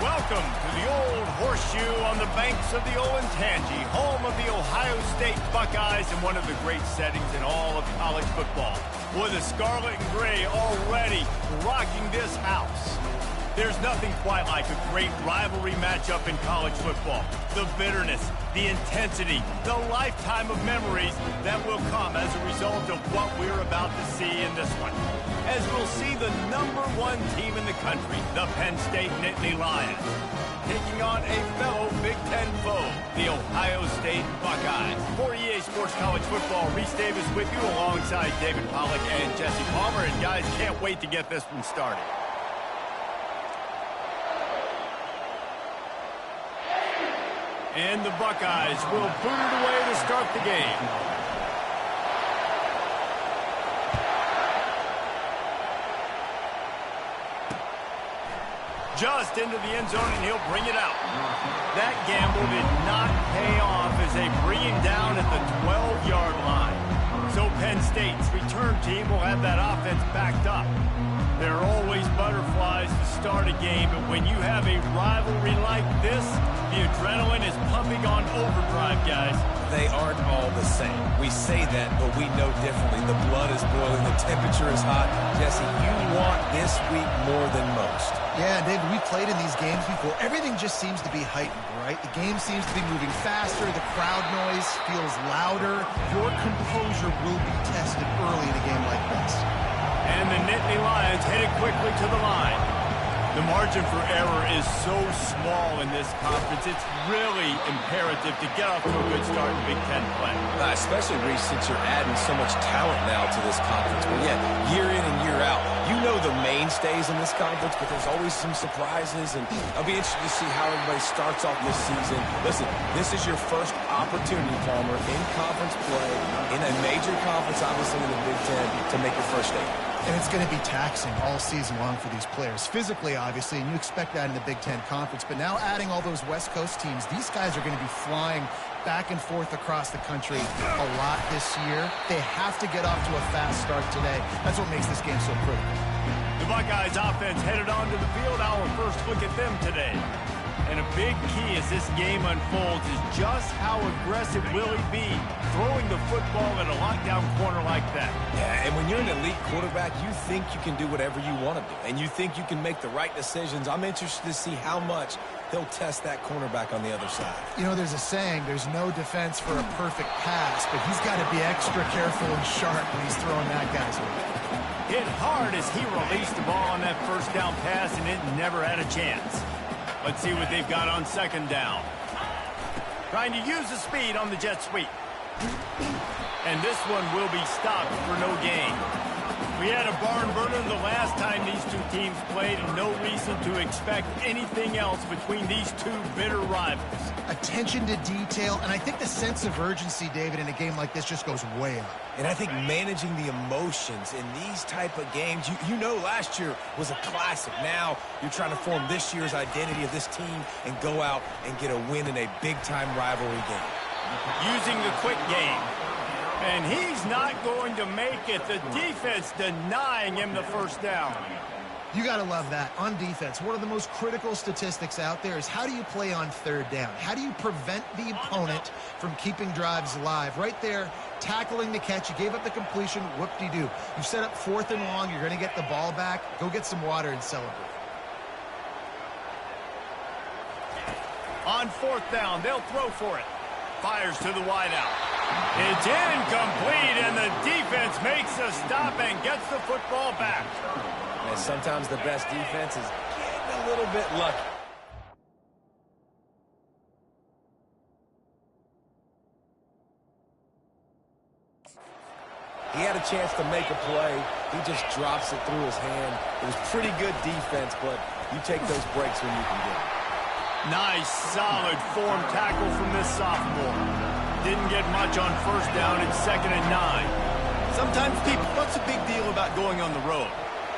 Welcome to the old horseshoe on the banks of the O.H.I.O, home of the Ohio State Buckeyes and one of the great settings in all of college football. With the scarlet and gray already rocking this house. There's nothing quite like a great rivalry matchup in college football. The bitterness, the intensity, the lifetime of memories that will come as a result of what we're about to see in this one. As we'll see the #1 team in the country, the Penn State Nittany Lions, taking on a fellow Big Ten foe, the Ohio State Buckeyes. For EA Sports College Football, Reese Davis with you alongside David Pollack and Jesse Palmer. And guys, can't wait to get this one started. And the Buckeyes will boot it away to start the game. Just into the end zone, and he'll bring it out. That gamble did not pay off as they bring him down at the 12-yard line. So Penn State's return team will have that offense backed up. There are always butterflies to start a game, but when you have a rivalry like this, the adrenaline is pumping on overdrive, guys. They aren't all the same. We say that, but we know differently. The blood is boiling. The temperature is hot. Jesse, you want this week more than most. Yeah, David, we played in these games before. Everything just seems to be heightened, right? The game seems to be moving faster. The crowd noise feels louder. Your composure will be tested early in a game like this. And the Nittany Lions headed quickly to the line. The margin for error is so small in this conference, it's really imperative to get off to a good start in Big Ten play. Especially, Reese, since you're adding so much talent now to this conference. But yeah, year in and year out, you know the mainstays in this conference, but there's always some surprises, and I'll be interested to see how everybody starts off this season. Listen, this is your first opportunity, Palmer, in conference play, in a major conference, obviously in the Big Ten, to make your first statement. And it's going to be taxing all season long for these players. Physically, obviously, and you expect that in the Big Ten Conference. But now adding all those West Coast teams, these guys are going to be flying back and forth across the country a lot this year. They have to get off to a fast start today. That's what makes this game so critical. The Buckeyes offense headed onto the field. Our first look at them today. And a big key as this game unfolds is just how aggressive will he be throwing the football at a lockdown corner like that. Yeah, and when you're an elite quarterback, you think you can do whatever you want to do, and you think you can make the right decisions. I'm interested to see how much he'll test that cornerback on the other side. You know, there's a saying, there's no defense for a perfect pass, but he's got to be extra careful and sharp when he's throwing that guy's way. Hit hard as he released the ball on that first down pass, and it never had a chance. Let's see what they've got on second down. Trying to use the speed on the jet sweep. And this one will be stopped for no gain. We had a barn burner the last time these two teams played, and no reason to expect anything else between these two bitter rivals. Attention to detail, and I think the sense of urgency, David, in a game like this just goes way up. And I think managing the emotions in these type of games, you know last year was a classic. Now you're trying to form this year's identity of this team and go out and get a win in a big-time rivalry game. Using the quick game. And he's not going to make it. The defense denying him the first down. You got to love that. On defense, one of the most critical statistics out there is how do you play on third down? How do you prevent the opponent from keeping drives alive? Right there, tackling the catch. You gave up the completion. Whoop-de-doo. You set up 4th and long. You're going to get the ball back. Go get some water and celebrate. On 4th down, they'll throw for it. Fires to the wideout. It's incomplete, and the defense makes a stop and gets the football back. And sometimes the best defense is getting a little bit lucky. He had a chance to make a play. He just drops it through his hand. It was pretty good defense, but you take those breaks when you can get them. Nice, solid form tackle from this sophomore. Didn't get much on first down. It's 2nd and 9. Sometimes people, what's the big deal about going on the road?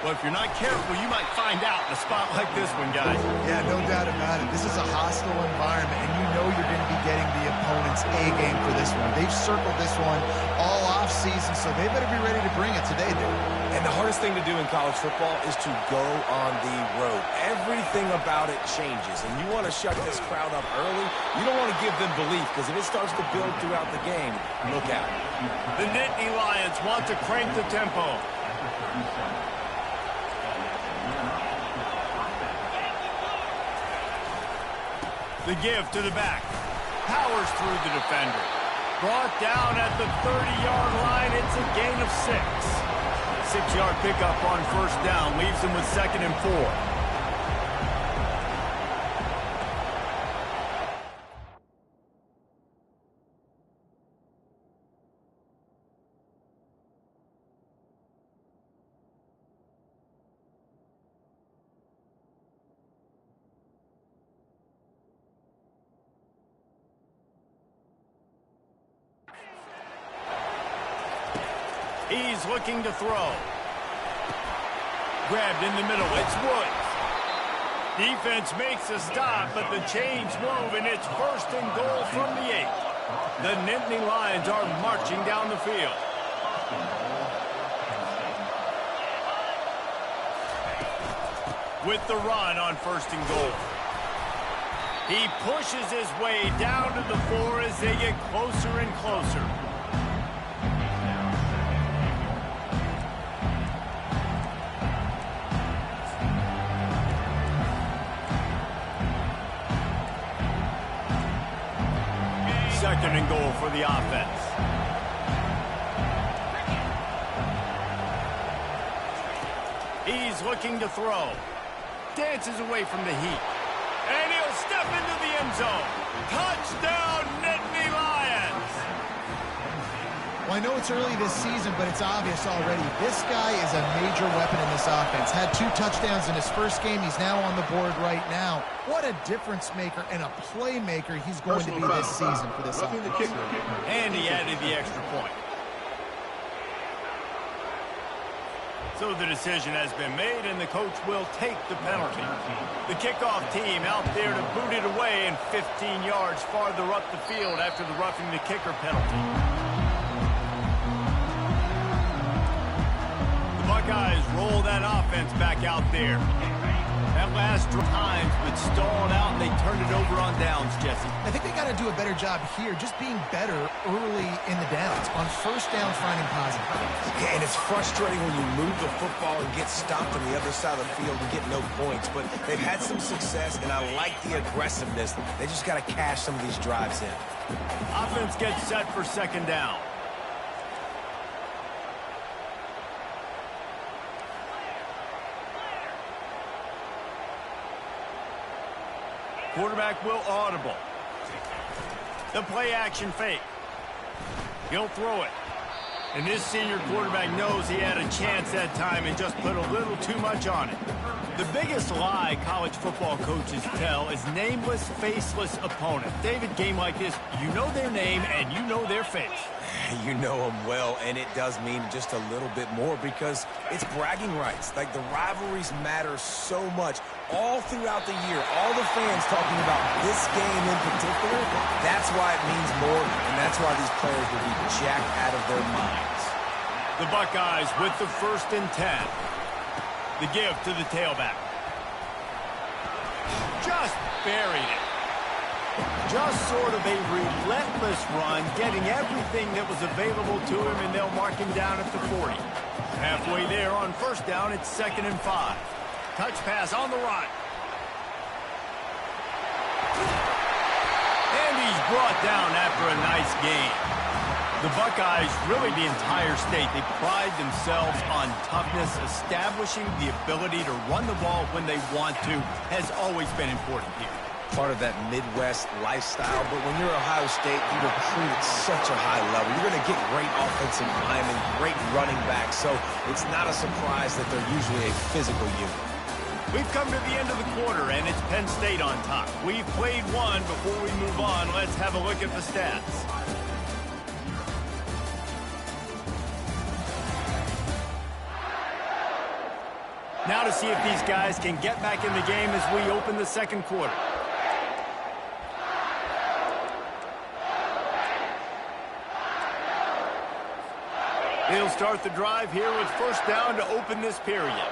Well, if you're not careful, you might find out in a spot like this one, guys. Yeah, no doubt about it. This is a hostile environment, and you know you're going to be getting the opponent's A game for this one. They've circled this one all off season, so they better be ready to bring it today, dude. And the hardest thing to do in college football is to go on the road. Everything about it changes, and you want to shut this crowd up early. You don't want to give them belief, because if it starts to build throughout the game, look out. The Nittany Lions want to crank the tempo. The give to the back. Powers through the defender. Brought down at the 30-yard line. It's a gain of 6. 6-yard pickup on first down. Leaves him with 2nd and 4. He's looking to throw. Grabbed in the middle. It's Woods. Defense makes a stop, but the chains move, and it's 1st and goal from the 8. The Nittany Lions are marching down the field. With the run on 1st and goal. He pushes his way down to the 4 as they get closer and closer. Second and goal for the offense. He's looking to throw. Dances away from the heat. And he'll step into the end zone. Touchdown, Nittany Lions! Well, I know it's early this season, but it's obvious already. This guy is a major weapon in this offense. Had 2 touchdowns in his first game. He's now on the board right now. What a difference maker and a playmaker he's going to be this season for this offense. And he added the extra point. So the decision has been made, and the coach will take the penalty. The kickoff team out there to boot it away, and 15 yards farther up the field after the roughing the kicker penalty. The Buckeyes roll that offense back out there. That last times, but stalled out, and they turned it over on downs, Jesse. I think they got to do a better job here, just being better early in the downs. On first down, finding positive plays. Yeah, and it's frustrating when you move the football and get stopped on the other side of the field and get no points. But they've had some success, and I like the aggressiveness. They just got to cash some of these drives in. Offense gets set for 2nd down. Quarterback will audible. The play action fake. He'll throw it. And this senior quarterback knows he had a chance that time and just put a little too much on it. The biggest lie college football coaches tell is nameless, faceless opponent. David, game like this, you know their name and you know their face. You know them well, and it does mean just a little bit more because it's bragging rights. Like, the rivalries matter so much all throughout the year. All the fans talking about this game in particular, that's why it means more, and that's why these players will be jacked out of their minds. The Buckeyes with the 1st and 10. The give to the tailback. Just buried it. Just sort of a relentless run, getting everything that was available to him, and they'll mark him down at the 40. Halfway there on first down, it's 2nd and 5. Touch pass on the run. And he's brought down after a nice gain. The Buckeyes, really the entire state, they pride themselves on toughness. Establishing the ability to run the ball when they want to has always been important here. Part of that Midwest lifestyle, but when you're Ohio State, you recruit at such a high level. You're going to get great offensive linemen, great running backs, so it's not a surprise that they're usually a physical unit. We've come to the end of the quarter, and it's Penn State on top. We've played one. Before we move on, let's have a look at the stats. Now to see if these guys can get back in the game as we open the 2nd quarter. He'll start the drive here with first down to open this period.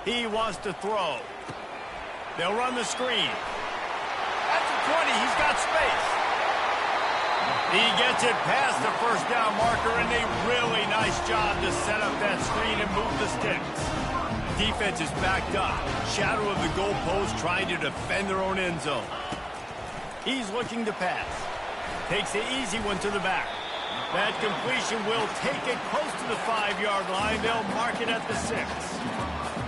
He wants to throw. They'll run the screen. At the 20, he's got space. He gets it past the first down marker, and a really nice job to set up that screen and move the sticks. Defense is backed up. Shadow of the goalpost trying to defend their own end zone. He's looking to pass. Takes the easy one to the back. That completion will take it close to the 5-yard line. They'll mark it at the 6.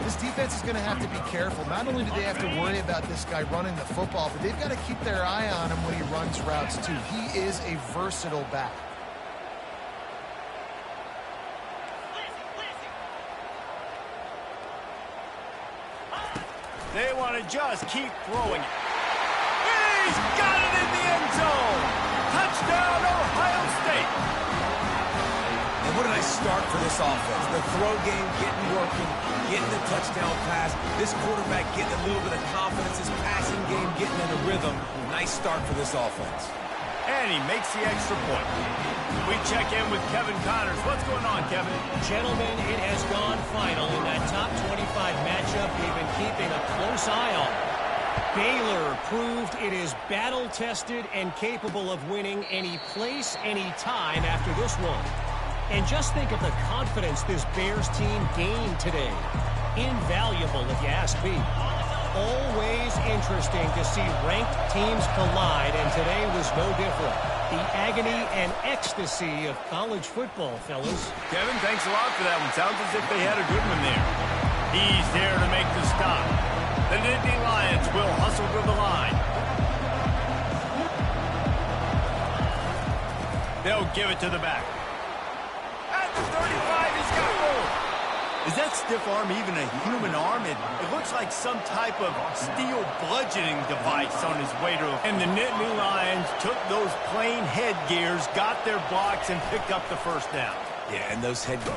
This defense is going to have to be careful. Not only do they have to worry about this guy running the football, but they've got to keep their eye on him when he runs routes, too. He is a versatile back. They want to just keep throwing it. He's got it in the end zone. Touchdown, Ohio State. And what a nice start for this offense. The throw game getting working, getting the touchdown pass. This quarterback getting a little bit of confidence. His passing game getting in a rhythm. Nice start for this offense. And he makes the extra point. We check in with Kevin Connors. What's going on, Kevin? Gentlemen, it has gone final in that top 25 matchup we've been keeping a close eye on. Baylor proved it is battle-tested and capable of winning any place, any time after this one. And just think of the confidence this Bears team gained today. Invaluable, if you ask me. Always interesting to see ranked teams collide, and today was no different. The agony and ecstasy of college football, fellas. Kevin, thanks a lot for that one. Sounds as if they had a good one there. He's there to make the stop. The Nittany Lions will hustle to the line. They'll give it to the back. At the 35, he's got room. Is that stiff arm even a human arm? It looks like some type of steel bludgeoning device on his way to him. And the Nittany Lions took those plain headgears, got their blocks, and picked up the first down. Yeah, and those headgears.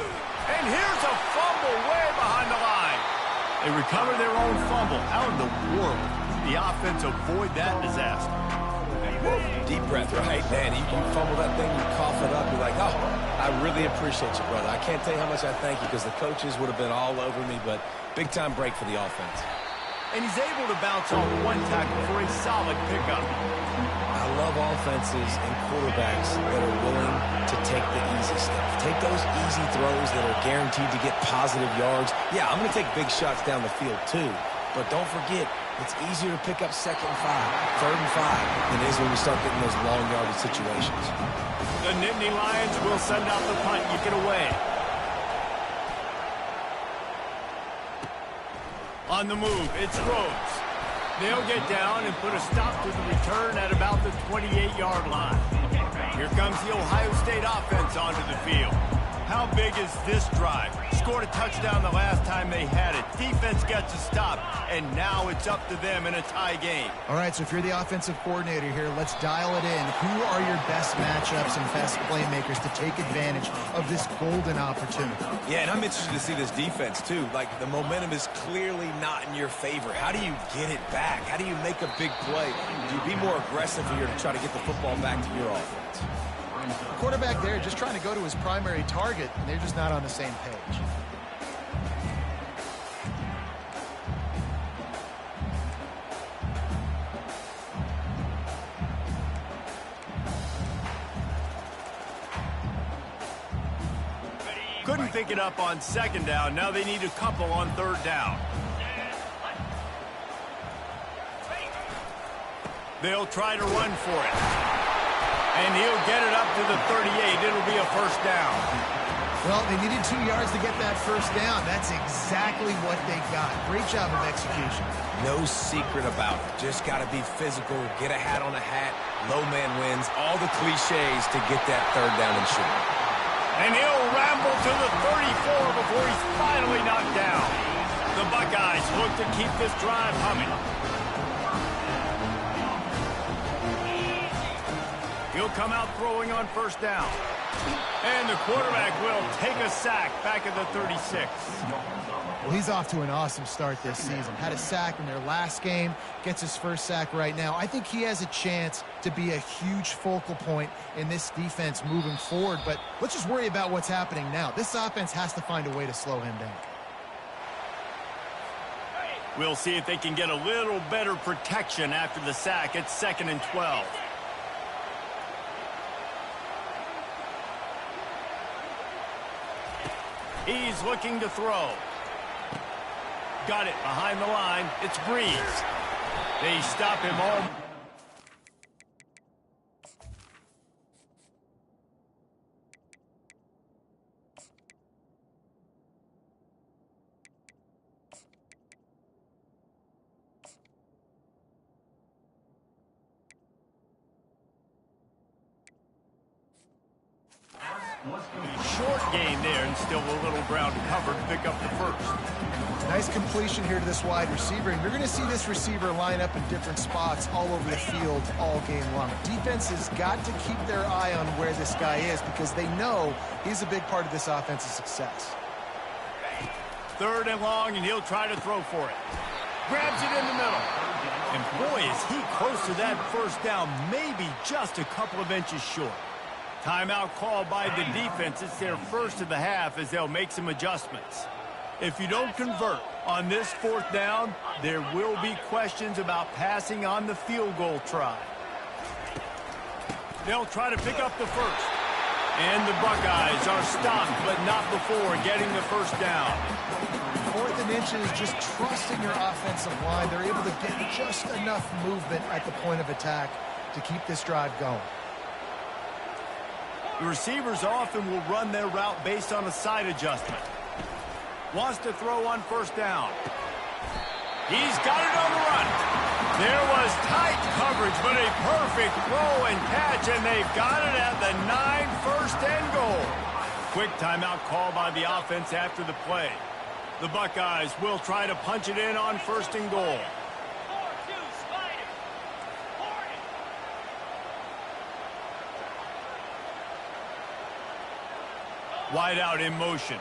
And here's a fumble way behind the line. They recover their own fumble. How in the world did the offense avoid that disaster? Deep breath, right? Man, you fumble that thing, you cough it up, you're like, oh, I really appreciate you, brother. I can't tell you how much I thank you because the coaches would have been all over me, but big-time break for the offense. And he's able to bounce off one tackle for a solid pickup. I love offenses and quarterbacks that are willing to take the easy stuff. Take those easy throws that are guaranteed to get positive yards. Yeah, I'm going to take big shots down the field too, but don't forget, it's easier to pick up 2nd and 5, 3rd and 5 than it is when we start getting those long yardage situations. The Nittany Lions will send out the punt. You get away. On the move, it's Rhodes. They'll get down and put a stop to the return at about the 28-yard line. Here comes the Ohio State offense onto the field. How big is this drive? Scored a touchdown the last time they had it. Defense gets a stop, and now it's up to them in a tie game. All right, so if you're the offensive coordinator here, let's dial it in. Who are your best matchups and best playmakers to take advantage of this golden opportunity? Yeah, and I'm interested to see this defense, too. Like, the momentum is clearly not in your favor. How do you get it back? How do you make a big play? Do you be more aggressive here to try to get the football back to your offense? The quarterback there just trying to go to his primary target, and they're just not on the same page. Couldn't pick it up on 2nd down. Now they need a couple on 3rd down. They'll try to run for it. And he'll get it up to the 38. It'll be a 1st down. Well, they needed 2 yards to get that 1st down. That's exactly what they got. Great job of execution. No secret about it. Just got to be physical, get a hat on a hat, low man wins, all the cliches to get that 3rd down and short. And he'll ramble to the 34 before he's finally knocked down. The Buckeyes look to keep this drive humming. He'll come out throwing on 1st down. And the quarterback will take a sack back at the 36. Well, he's off to an awesome start this season. Had a sack in their last game, gets his first sack right now. I think he has a chance to be a huge focal point in this defense moving forward, but let's just worry about what's happening now. This offense has to find a way to slow him down. We'll see if they can get a little better protection after the sack. It's 2nd and 12. He's looking to throw. Got it behind the line. It's Breeze. They stop him all. Short gain there and still a little ground covered to pick up the first. Nice completion here to this wide receiver, and you're going to see this receiver line up in different spots all over the field all game long. Defense has got to keep their eye on where this guy is because they know he's a big part of this offense's success. 3rd and long, and he'll try to throw for it. Grabs it in the middle. And boy, is he close to that first down, maybe just a couple of inches short. Timeout called by the defense. It's their first of the half as they'll make some adjustments. If you don't convert on this 4th down, there will be questions about passing on the field goal try. They'll try to pick up the first. And the Buckeyes are stopped, but not before getting the first down. 4th and inches, just trusting your offensive line. They're able to get just enough movement at the point of attack to keep this drive going. The receivers often will run their route based on a side adjustment. Wants to throw on 1st down. He's got it on the run. There was tight coverage, but a perfect throw and catch, and they've got it at the 9, 1st and goal. Quick timeout call by the offense after the play. The Buckeyes will try to punch it in on 1st and goal. Wide out in motion.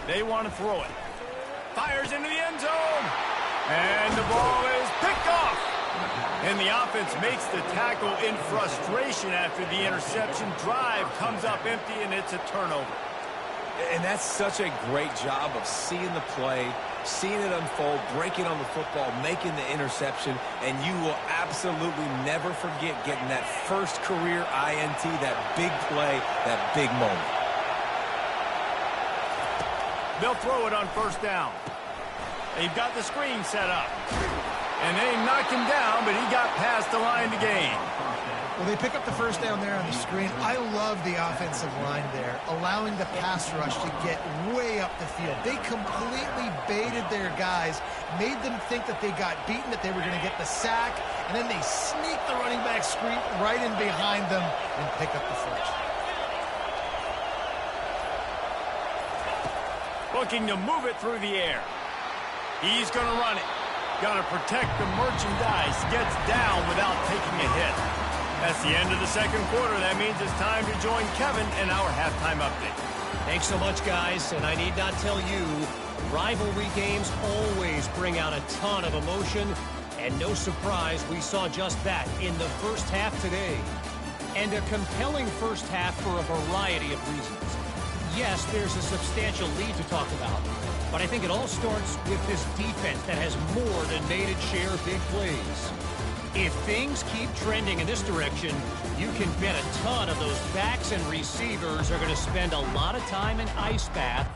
They want to throw it. Fires into the end zone. And the ball is picked off. And the offense makes the tackle in frustration after the interception. Drive comes up empty, and it's a turnover. And that's such a great job of seeing the play, seeing it unfold, breaking on the football, making the interception, and you will absolutely never forget getting that first career INT, that big play, that big moment. They'll throw it on 1st down. They've got the screen set up. And they knock him down, but he got past the line to gain. Well, they pick up the 1st down there on the screen. I love the offensive line there, allowing the pass rush to get way up the field. They completely baited their guys, made them think that they got beaten, that they were going to get the sack, and then they sneak the running back screen right in behind them and pick up the first. Looking to move it through the air. He's going to run it. Got to protect the merchandise. Gets down without taking a hit. That's the end of the 2nd quarter. That means it's time to join Kevin in our halftime update. Thanks so much, guys. And I need not tell you, rivalry games always bring out a ton of emotion. And no surprise, we saw just that in the first half today. And a compelling first half for a variety of reasons. Yes, there's a substantial lead to talk about, but I think it all starts with this defense that has more than made its share of big plays. If things keep trending in this direction, you can bet a ton of those backs and receivers are going to spend a lot of time in ice bath.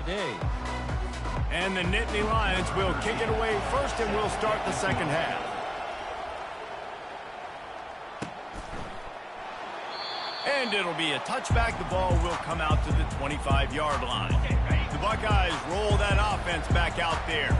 today. And the Nittany Lions will kick it away first, and we'll start the second half. And it'll be a touchback. The ball will come out to the 25-yard line. The Buckeyes roll that offense back out there.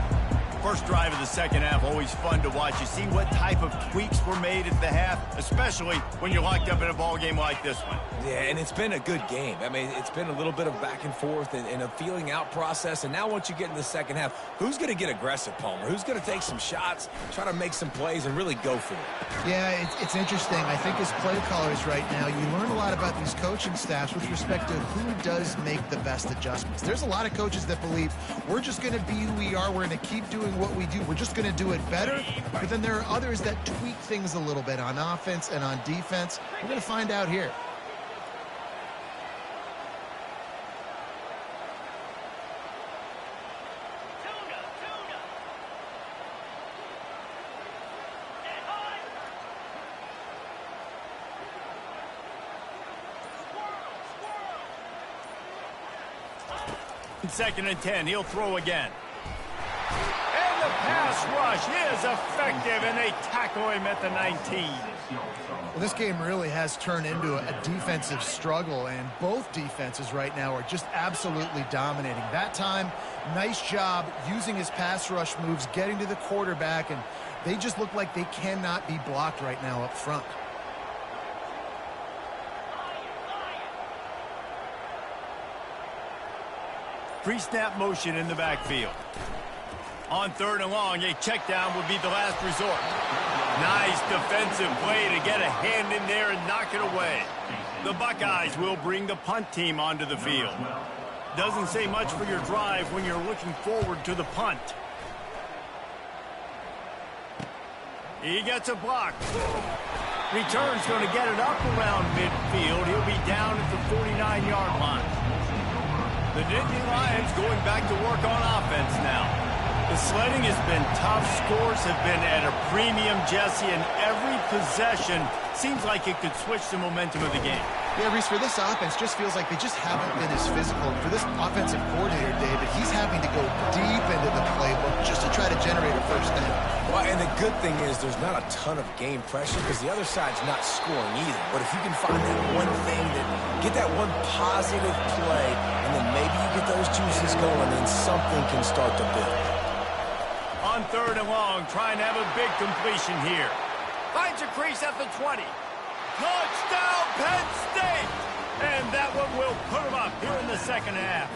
First drive of the second half, always fun to watch. You see what type of tweaks were made at the half, especially when you're locked up in a ball game like this one. Yeah, and it's been a good game. I mean, it's been a little bit of back and forth and a feeling out process. And now once you get in the second half, who's going to get aggressive, Palmer? Who's going to take some shots, try to make some plays, and really go for it? Yeah, it's interesting. I think as play callers right now, you learn a lot about these coaching staffs with respect to who does make the best adjustments. There's a lot of coaches that believe we're just going to be who we are. We're going to keep doing what we do. We're just going to do it better. But then there are others that tweak things a little bit on offense and on defense. We're going to find out here. Second and 10, he'll throw again. And the pass rush is effective, and they tackle him at the 19. Well, this game really has turned into a defensive struggle, and both defenses right now are just absolutely dominating. That time, nice job using his pass rush moves, getting to the quarterback, and they just look like they cannot be blocked right now up front. Pre-snap motion in the backfield. On third and long, a check down would be the last resort. Nice defensive play to get a hand in there and knock it away. The Buckeyes will bring the punt team onto the field. Doesn't say much for your drive when you're looking forward to the punt. He gets a block. Return's going to get it up around midfield. He'll be down at the 49-yard line. The Nittany Lions going back to work on offense now. The sledding has been tough. Scores have been at a premium, Jesse, and every possession seems like it could switch the momentum of the game. Yeah, Reese, for this offense, just feels like they just haven't been as physical. For this offensive coordinator, David, he's having to go deep into the playbook just to try to generate a first down. Well, and the good thing is there's not a ton of game pressure because the other side's not scoring either. But if you can find that one thing, get that one positive play, and then maybe you get those juices going, and something can start to build. On third and long, trying to have a big completion here. Finds a crease at the 20. Touchdown, Penn State! And that one will put them up here in the second half.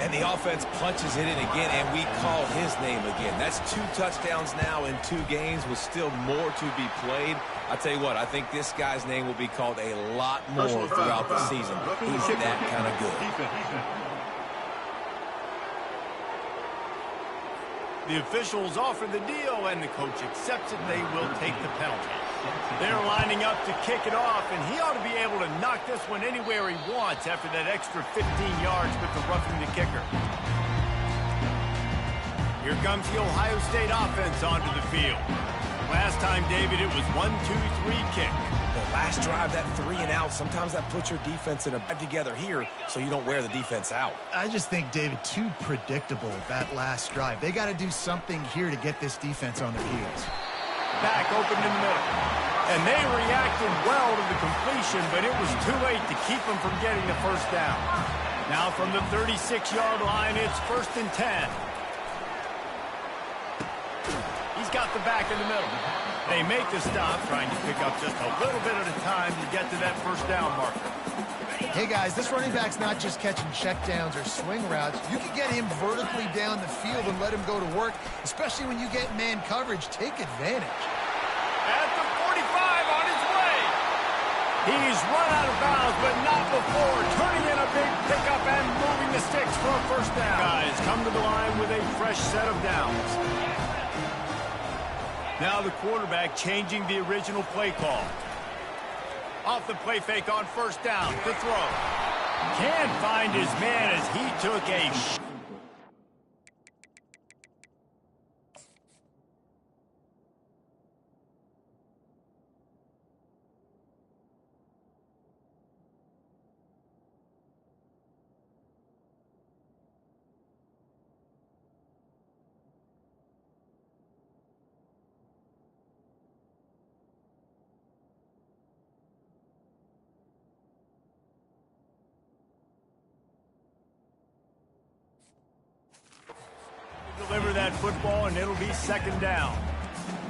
And the offense punches it in again, and we call his name again. That's 2 touchdowns now in 2 games with still more to be played. I tell you what, I think this guy's name will be called a lot more throughout the season. He's that kind of good. The officials offer the deal, and the coach accepts it. They will take the penalty. They're lining up to kick it off, and he ought to be able to knock this one anywhere he wants after that extra 15 yards with the roughing the kicker. Here comes the Ohio State offense onto the field. Last time, David, it was 1-2-3 kick. The last drive, that 3 and out, sometimes that puts your defense in a bad together here so you don't wear the defense out. I just think, David, too predictable that last drive. They got to do something here to get this defense on their heels. Back open in the middle. And they reacted well to the completion, but it was too late to keep them from getting the first down. Now from the 36-yard line, it's 1st and 10. He's got the back in the middle. They make the stop, trying to pick up just a little bit at a time to get to that first down marker. Hey, guys, this running back's not just catching checkdowns or swing routes. You can get him vertically down the field and let him go to work, especially when you get man coverage. Take advantage. At the 45 on his way. He's run out of bounds, but not before turning in a big pickup and moving the sticks for a first down. Guys come to the line with a fresh set of downs. Now the quarterback changing the original play call. Off the play fake on first down to throw. Can't find his man as he took a deliver that football, and it'll be second down.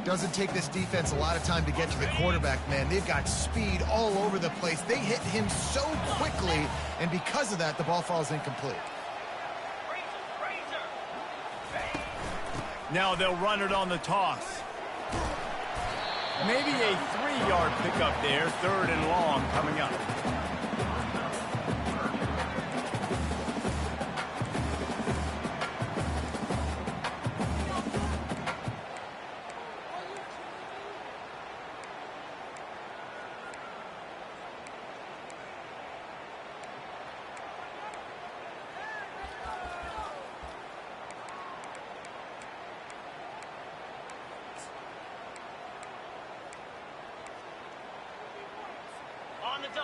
Doesn't take this defense a lot of time to get to the quarterback, man. They've got speed all over the place. They hit him so quickly, and because of that, the ball falls incomplete. Now they'll run it on the toss. Maybe a 3-yard pickup there, third and long coming up.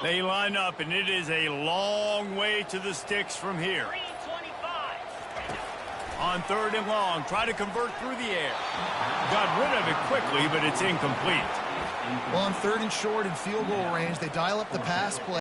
They line up, and it is a long way to the sticks from here. On third and long, try to convert through the air. Got rid of it quickly, but it's incomplete. Well, on third and short and field goal range, they dial up the pass play.